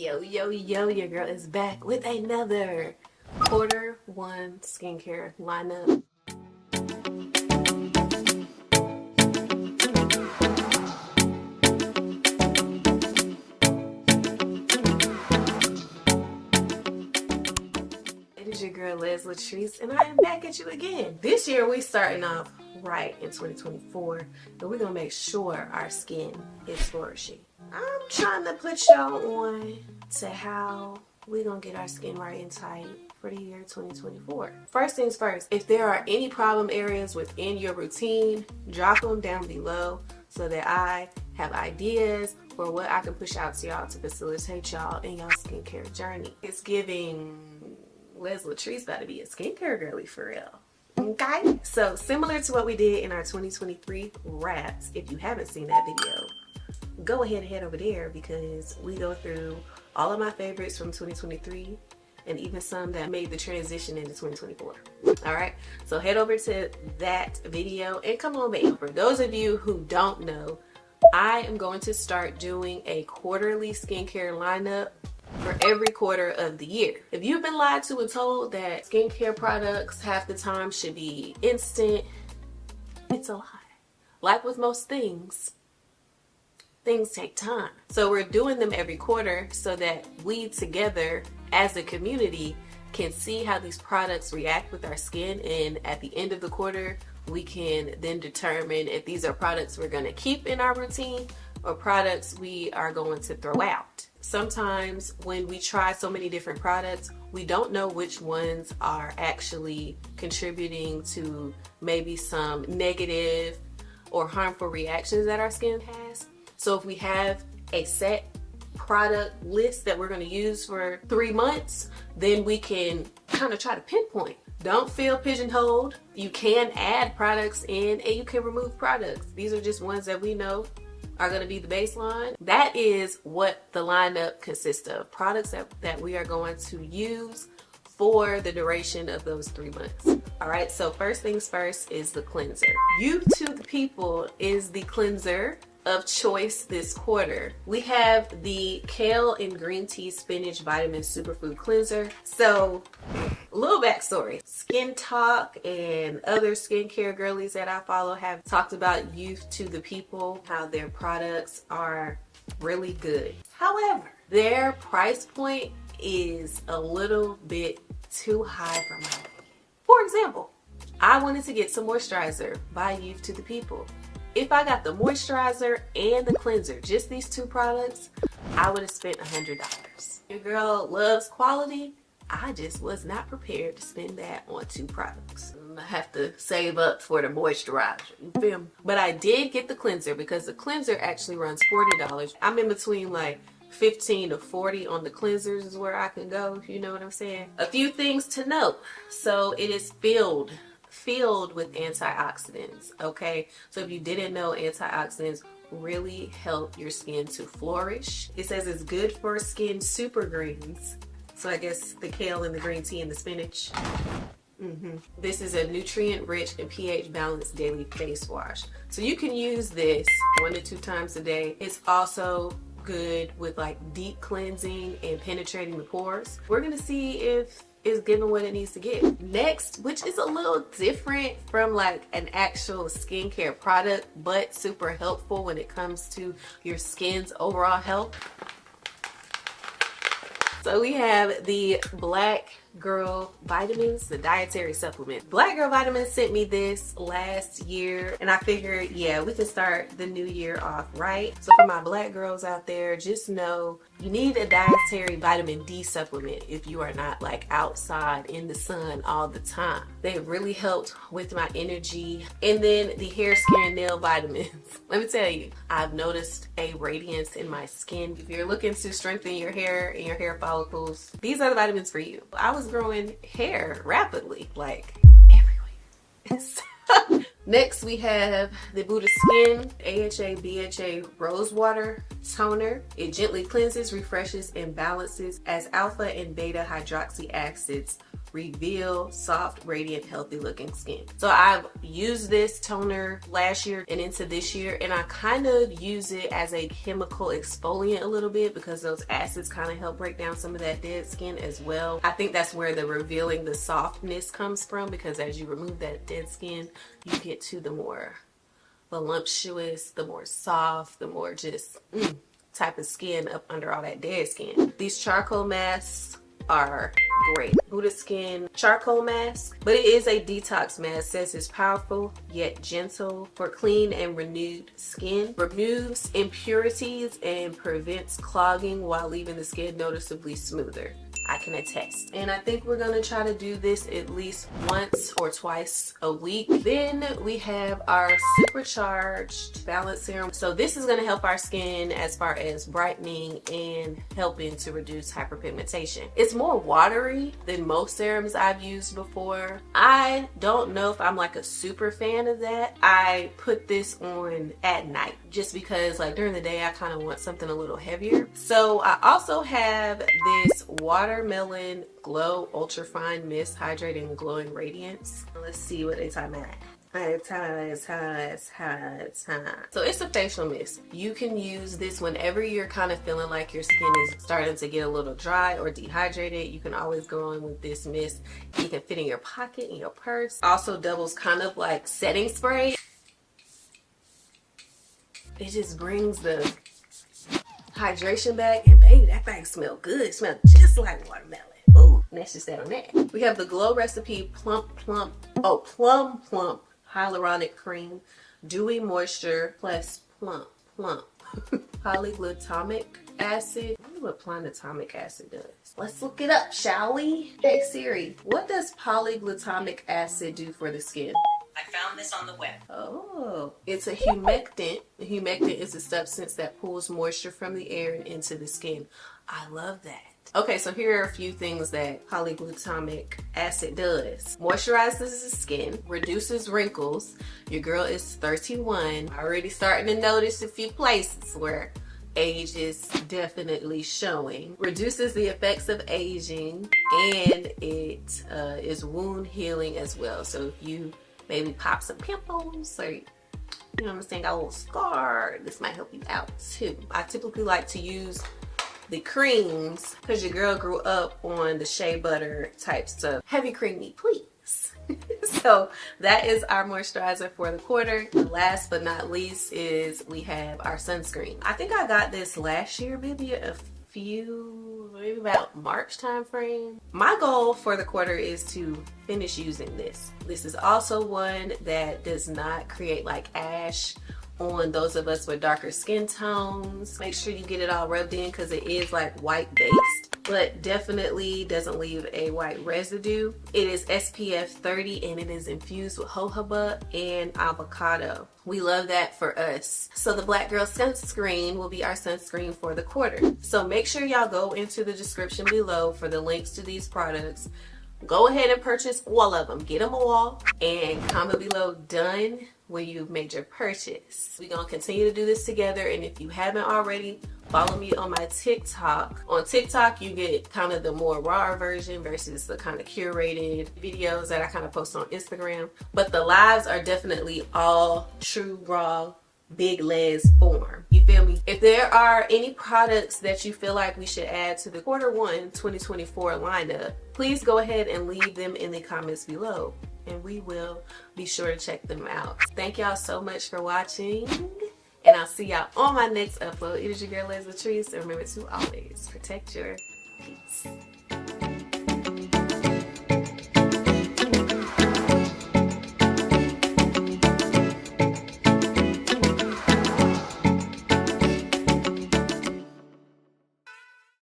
Yo, your girl is back with another Q1 skincare lineup. It is your girl Latrice, and I am back at you again. This year we starting off right in 2024, and we're gonna make sure our skin is flourishing. I'm trying to put y'all on to how we're gonna get our skin right and tight for the year 2024. First things first, if there are any problem areas within your routine, drop them down below so that I have ideas for what I can push out to y'all to facilitate y'all in y'all skincare journey. It's giving Latrice about to be a skincare girly for real. Okay, so similar to what we did in our 2023 wraps, if you haven't seen that video, go ahead and head over there because we go through all of my favorites from 2023 and even some that made the transition into 2024. All right, so head over to that video and come on back. For those of you who don't know, I am going to start doing a quarterly skincare lineup for every quarter of the year. If you've been lied to and told that skincare products half the time should be instant, it's a lie. Like with most things, things take time. So we're doing them every quarter so that we together as a community can see how these products react with our skin, and at the end of the quarter we can then determine if these are products we're going to keep in our routine or products we are going to throw out. Sometimes when we try so many different products, we don't know which ones are actually contributing to maybe some negative or harmful reactions that our skin has. So if we have a set product list that we're going to use for 3 months, then we can kind of try to pinpoint. Don't feel pigeonholed. You can add products in and you can remove products. These are just ones that we know are going to be the baseline. That is what the lineup consists of. Products that we are going to use for the duration of those 3 months. All right, so first things first is the cleanser. Youth to the People is the cleanser of choice this quarter. We have the Kale and Green Tea Spinach Vitamin Superfood Cleanser. So, a little backstory. Skin Talk and other skincare girlies that I follow have talked about Youth to the People, how their products are really good. However, their price point is a little bit too high for my opinion. For example, I wanted to get some moisturizer by Youth to the People. If I got the moisturizer and the cleanser, just these two products, I would have spent $100. Your girl loves quality. I just was not prepared to spend that on 2 products. I have to save up for the moisturizer, you feel me? But I did get the cleanser because the cleanser actually runs $40. I'm in between like 15 to 40 on the cleansers is where I can go, if you know what I'm saying. A few things to note. So it is filled with antioxidants, okay? So if you didn't know, antioxidants really help your skin to flourish. It says it's good for skin super greens. So I guess the kale and the green tea and the spinach. This is a nutrient-rich and pH-balanced daily face wash. So you can use this 1 to 2 times a day. It's also good with like deep cleansing and penetrating the pores. We're gonna see if it's giving what it needs to give. Next, which is a little different from like an actual skincare product, but super helpful when it comes to your skin's overall health. So we have the Black Girl Vitamins, the dietary supplement. Black Girl Vitamins sent me this last year, and I figured, yeah, we can start the new year off right. So for my black girls out there, just know you need a dietary vitamin D supplement if you are not like outside in the sun all the time. They really helped with my energy. And then the hair, skin, nail vitamins. Let me tell you, I've noticed a radiance in my skin. If you're looking to strengthen your hair and your hair follicles, these are the vitamins for you. I was growing hair rapidly, like everywhere. Next, we have the Buddha Skin AHA BHA Rose Water Toner. It gently cleanses, refreshes, and balances as alpha and beta hydroxy acids reveal soft, radiant, healthy looking skin. So I've used this toner last year and into this year, and I kind of use it as a chemical exfoliant a little bit because those acids kind of help break down some of that dead skin as well. I think that's where the revealing the softness comes from, because as you remove that dead skin, you get to the more voluptuous, the more soft, the more just type of skin up under all that dead skin. These charcoal masks are great. Buddha Skin charcoal mask, but it is a detox mask. It says it's powerful yet gentle for clean and renewed skin, removes impurities and prevents clogging while leaving the skin noticeably smoother. I can attest. And I think we're gonna try to do this at least once or twice a week. Then we have our supercharged balance serum. So this is gonna help our skin as far as brightening and helping to reduce hyperpigmentation. It's more watery than most serums I've used before. I don't know if I'm like a super fan of that. I put this on at night just because like during the day I kind of want something a little heavier. So I also have this Watermelon Glow Ultra Fine Mist Hydrating and Glowing Radiance. Let's see what they talking about. So it's a facial mist. You can use this whenever you're kind of feeling like your skin is starting to get a little dry or dehydrated. You can always go in with this mist. You can fit in your pocket, in your purse. Also doubles kind of like setting spray. It just brings the hydration back, and baby, that thing smell good. It smells just like watermelon. Ooh, that's just that on that. We have the Glow Recipe Plum Plump Hyaluronic Cream, Dewy Moisture plus Plump Polyglutamic Acid. I wonder what plumetomic acid does. Let's look it up, shall we? Hey Siri, what does polyglutamic acid do for the skin? I found this on the web. Oh, it's a humectant. A humectant is a substance that pulls moisture from the air and into the skin. I love that. Okay, so here are a few things that polyglutamic acid does. Moisturizes the skin, reduces wrinkles. Your girl is 31. Already starting to notice a few places where age is definitely showing. Reduces the effects of aging, and it is wound healing as well. So if you maybe pop some pimples or, you know what I'm saying, got a little scar, this might help you out too. I typically like to use the creams because your girl grew up on the shea butter type stuff. Heavy cream me, please. So that is our moisturizer for the quarter. Last but not least is we have our sunscreen. I think I got this last year, maybe about March time frame. My goal for the quarter is to finish using this. This is also one that does not create like ash on those of us with darker skin tones. Make sure you get it all rubbed in because it is like white based, but definitely doesn't leave a white residue. It is SPF 30 and it is infused with jojoba and avocado. We love that for us. So the Black Girl Sunscreen will be our sunscreen for the quarter. So make sure y'all go into the description below for the links to these products. Go ahead and purchase all of them. Get them all and comment below done when you've made your purchase. We're gonna continue to do this together, and if you haven't already, follow me on my TikTok. On TikTok, you get kind of the more raw version versus the kind of curated videos that I kind of post on Instagram. But the lives are definitely all true, raw, big legs form. You feel me? If there are any products that you feel like we should add to the Q1 2024 lineup, please go ahead and leave them in the comments below, and we will be sure to check them out. Thank y'all so much for watching, and I'll see y'all on my next upload. It is your girl Latrice, and remember to always protect your peace.